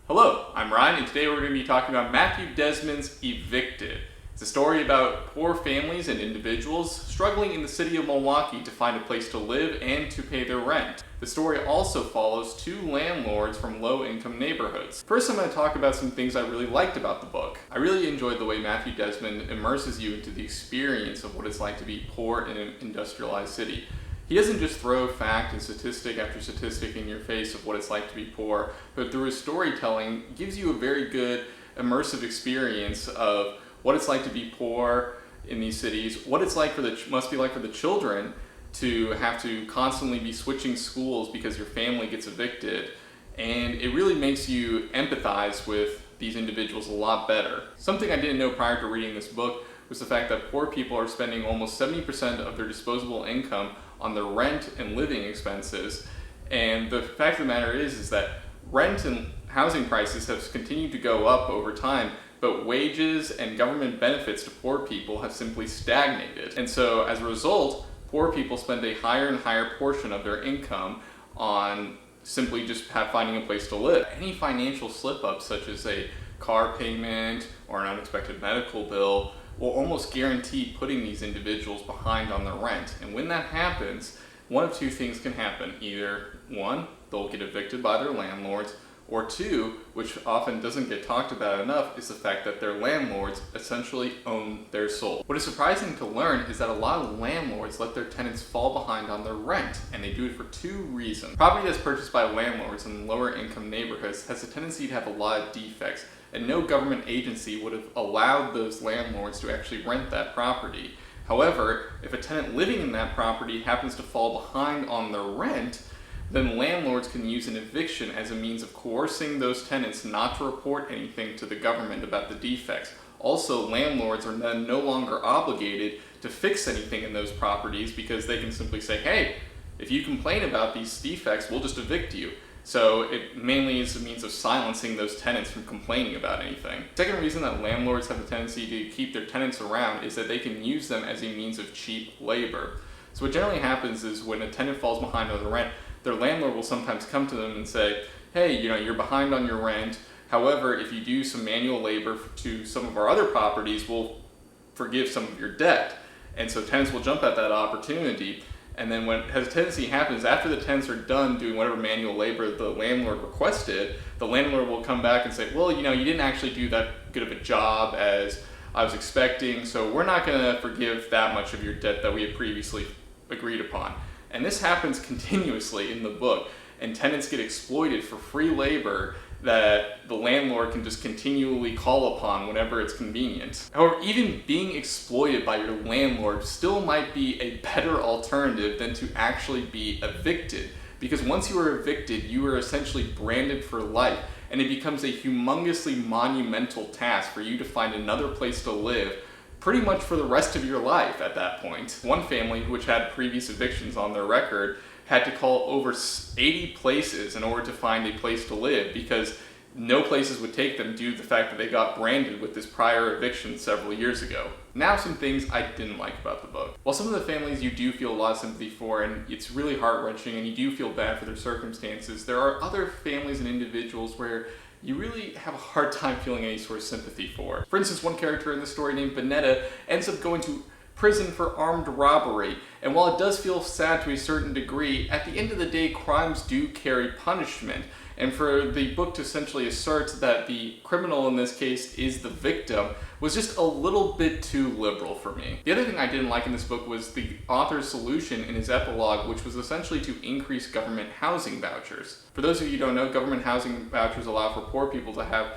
Hello, I'm Ryan, and today we're going to be talking about Matthew Desmond's Evicted. It's a story about poor families and individuals struggling in the city of Milwaukee to find a place to live and to pay their rent. The story also follows two landlords from low-income neighborhoods. First, I'm going to talk about some things I really liked about the book. I really enjoyed the way Matthew Desmond immerses you into the experience of what it's like to be poor in an industrialized city. He doesn't just throw fact and statistic after statistic in your face of what it's like to be poor, but through his storytelling gives you a very good immersive experience of what it's like to be poor in these cities, what it's like must be like for the children to have to constantly be switching schools because your family gets evicted, and it really makes you empathize with these individuals a lot better. Something I didn't know prior to reading this book was the fact that poor people are spending almost 70% of their disposable income on their rent and living expenses. And the fact of the matter is that rent and housing prices have continued to go up over time, but wages and government benefits to poor people have simply stagnated. And so as a result, poor people spend a higher and higher portion of their income on simply just finding a place to live. Any financial slip-up, such as a car payment or an unexpected medical bill, will almost guarantee putting these individuals behind on their rent. And when that happens, one of two things can happen. Either one, they'll get evicted by their landlords, or two, which often doesn't get talked about enough, is the fact that their landlords essentially own their soul. What is surprising to learn is that a lot of landlords let their tenants fall behind on their rent, and they do it for two reasons. Property that's purchased by landlords in lower income neighborhoods has a tendency to have a lot of defects, and no government agency would have allowed those landlords to actually rent that property. However, if a tenant living in that property happens to fall behind on their rent, then landlords can use an eviction as a means of coercing those tenants not to report anything to the government about the defects. Also, landlords are then no longer obligated to fix anything in those properties because they can simply say, hey, if you complain about these defects, we'll just evict you. So it mainly is a means of silencing those tenants from complaining about anything. Second reason that landlords have a tendency to keep their tenants around is that they can use them as a means of cheap labor. So what generally happens is when a tenant falls behind on the rent, their landlord will sometimes come to them and say, hey, you're behind on your rent. However, if you do some manual labor to some of our other properties, we'll forgive some of your debt. And so tenants will jump at that opportunity. And then when hesitancy happens, after the tenants are done doing whatever manual labor the landlord requested, the landlord will come back and say, well, you didn't actually do that good of a job as I was expecting, so we're not going to forgive that much of your debt that we had previously agreed upon. And this happens continuously in the book, and tenants get exploited for free labor that the landlord can just continually call upon whenever it's convenient. However, even being exploited by your landlord still might be a better alternative than to actually be evicted, because once you are evicted, you are essentially branded for life, and it becomes a humongously monumental task for you to find another place to live pretty much for the rest of your life at that point. One family, which had previous evictions on their record, had to call over 80 places in order to find a place to live because no places would take them due to the fact that they got branded with this prior eviction several years ago. Now, some things I didn't like about the book. While some of the families you do feel a lot of sympathy for and it's really heart-wrenching and you do feel bad for their circumstances, there are other families and individuals where you really have a hard time feeling any sort of sympathy for. For instance, one character in the story named Vanetta ends up going to prison for armed robbery. And while it does feel sad to a certain degree, at the end of the day, crimes do carry punishment. And for the book to essentially assert that the criminal in this case is the victim was just a little bit too liberal for me. The other thing I didn't like in this book was the author's solution in his epilogue, which was essentially to increase government housing vouchers. For those of you who don't know, government housing vouchers allow for poor people to have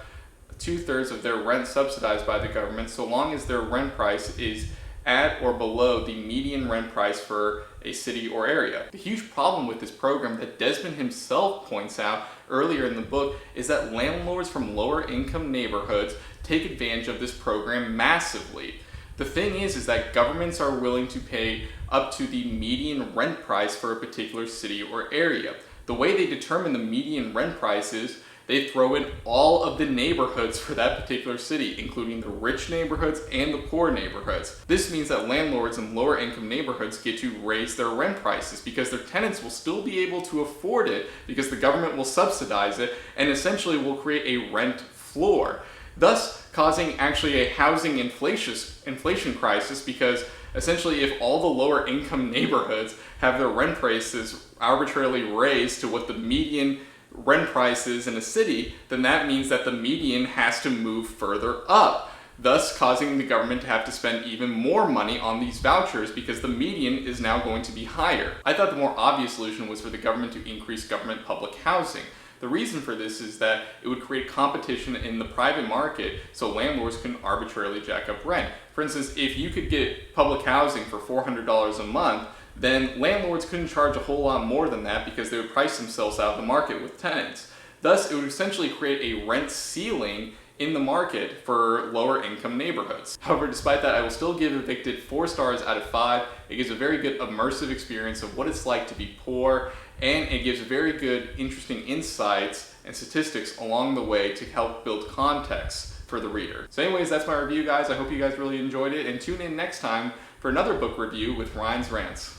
2/3 of their rent subsidized by the government so long as their rent price is at or below the median rent price for a city or area. The huge problem with this program that Desmond himself points out earlier in the book is that landlords from lower income neighborhoods take advantage of this program massively. The thing is that governments are willing to pay up to the median rent price for a particular city or area. The way they determine the median rent price is They throw in all of the neighborhoods for that particular city, including the rich neighborhoods and the poor neighborhoods. This means that landlords in lower income neighborhoods get to raise their rent prices because their tenants will still be able to afford it because the government will subsidize it and essentially will create a rent floor, thus causing actually a housing inflation crisis, because essentially if all the lower income neighborhoods have their rent prices arbitrarily raised to what the median rent price is in a city, then that means that the median has to move further up, thus causing the government to have to spend even more money on these vouchers because the median is now going to be higher. I thought the more obvious solution was for the government to increase government public housing. The reason for this is that it would create competition in the private market so landlords can arbitrarily jack up rent. For instance, if you could get public housing for $400 a month, then landlords couldn't charge a whole lot more than that because they would price themselves out of the market with tenants. Thus, it would essentially create a rent ceiling in the market for lower income neighborhoods. However, despite that, I will still give Evicted 4 stars out of 5. It gives a very good immersive experience of what it's like to be poor, and it gives very good, interesting insights and statistics along the way to help build context for the reader. So anyways, that's my review, guys. I hope you guys really enjoyed it, and tune in next time for another book review with Ryan's Rants.